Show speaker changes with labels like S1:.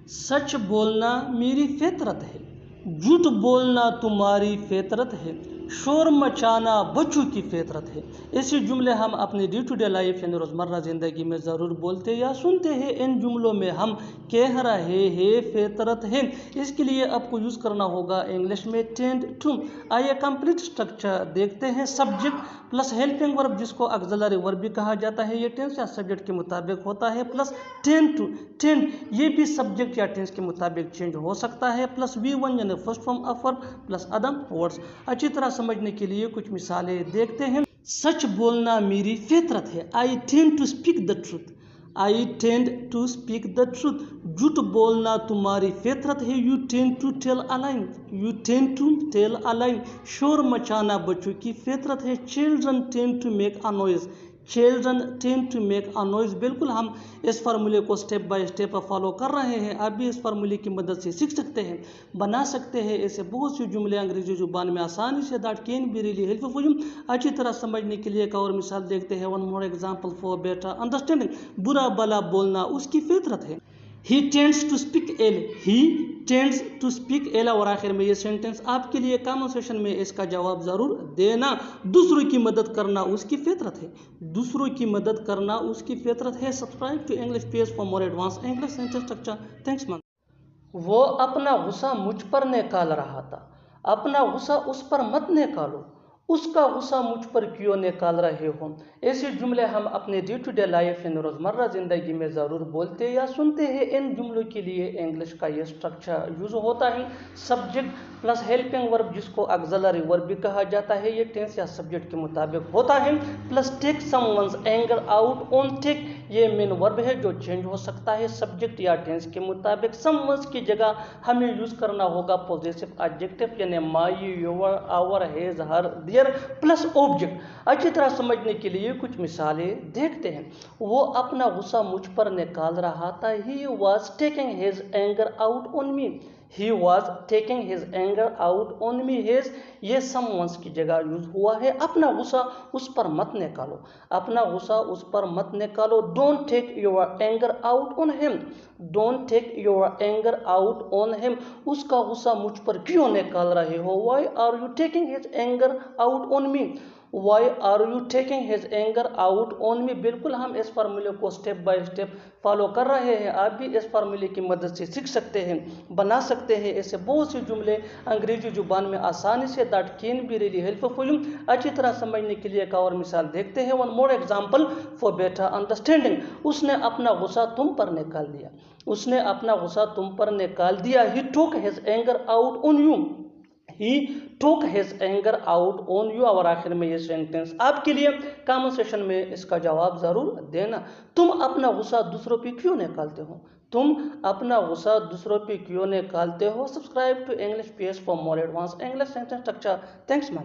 S1: सच बोलना मेरी फितरत है, झूठ बोलना तुम्हारी फितरत है, शोर मचाना बच्चों की फितरत है। ऐसे जुमले हम अपनी डे टू डे लाइफ यानी रोज़मर्रा ज़िंदगी में ज़रूर बोलते या सुनते हैं। इन जुमलों में हम कह रहे हैं फितरत है, इसके लिए आपको यूज़ करना होगा इंग्लिश में टेंड टू। आइए कंप्लीट स्ट्रक्चर देखते हैं। सब्जेक्ट प्लस हेल्पिंग वर्ब जिसको ऑक्सिलरी वर्ब भी कहा जाता है, ये टेंस या सब्जेक्ट के मुताबिक होता है, प्लस टेंड टू। टेंड ये भी सब्जेक्ट या टेंस के मुताबिक चेंज हो सकता है, प्लस V1 यानी first form of verb plus other words. अच्छी तरह समझने के लिए कुछ मिसालें देखते हैं। सच बोलना मेरी फितरत है, I tend to speak the truth. I tend to speak the truth. झूठ बोलना तुम्हारी फितरत है, you tend to tell a line. You tend to tell a line. शोर मचाना बच्चों की फितरत है, children tend to make a noise. Children tend to make a noise. बिल्कुल हम इस फार्मूले को स्टेप बाय स्टेप फॉलो कर रहे हैं। आप भी इस फार्मूले की मदद से सीख सकते हैं, बना सकते हैं ऐसे बहुत से जुमले अंग्रेजी जुबान में आसानी से। That can be really helpful for you. अच्छी तरह समझने के लिए एक और मिसाल देखते हैं। One more example for better understanding. बुरा भला बोलना उसकी फितरत है। He tends to speak ill. He tends to speak ill. और आखिर में ये सेंटेंस आपके लिए कमेंट सेशन में इसका जवाब जरूर देना। दूसरों की मदद करना उसकी फितरत है। दूसरों की मदद करना उसकी फितरत है। Subscribe to English page for more advance English sentence structure. Thanks man. वो अपना गुस्सा मुझ पर निकाल रहा था, अपना गुस्सा उस पर मत निकालो, उसका गुस्सा मुझ पर क्यों निकाल रहे हो। ऐसे जुमले हम अपने डे टू डे लाइफ इन रोज़मर्रा ज़िंदगी में ज़रूर बोलते या सुनते हैं। इन जुमलों के लिए इंग्लिश का ये स्ट्रक्चर यूज़ होता है। सब्जेक्ट प्लस हेल्पिंग वर्ब जिसको ऑक्सिलरी वर्ब भी कहा जाता है, ये टेंस या सब्जेक्ट के मुताबिक होता है, plus take someone's anger out on. Take ये मेन वर्ब है जो चेंज हो सकता है सब्जेक्ट या टेंस के मुताबिक। समवन्स की जगह हमें यूज़ करना होगा पॉजिटिव एडजेक्टिव यानी my, your, our, his, her, their plus object. अच्छी तरह समझने के लिए कुछ मिसालें देखते हैं। वो अपना गुस्सा मुझ पर निकाल रहा था, he was taking his anger out on me. He was taking his anger out on me. His ये समवंस की जगह यूज हुआ है। अपना गुस्सा उस पर मत निकालो, अपना गुस्सा उस पर मत निकालो। Don't take your anger out on him. Don't take your anger out on him. उसका गुस्सा मुझ पर क्यों निकाल रहे हो। Why are you taking his anger out on me. Why are you taking his anger out on me. बिल्कुल हम इस फार्मूले को स्टेप बाय स्टेप फॉलो कर रहे हैं। आप भी इस फार्मूले की मदद से सीख सकते हैं, बना सकते हैं ऐसे बहुत से जुमले अंग्रेजी जुबान में आसानी से। That can be really helpful for you. अच्छी तरह समझने के लिए एक और मिसाल देखते हैं। One more example for better understanding. उसने अपना गुस्सा तुम पर निकाल दिया। उसने अपना गुस्सा तुम पर निकाल दिया। He took his anger out on you. He took his anger out on you. और आखिर में ये सेंटेंस आपके लिए कमेंट सेशन में इसका जवाब जरूर देना। तुम अपना गुस्सा दूसरों पे क्यों निकालते हो। तुम अपना गुस्सा दूसरों पे क्यों निकालते हो। Subscribe to English page for more advance English sentence structure. Thanks man.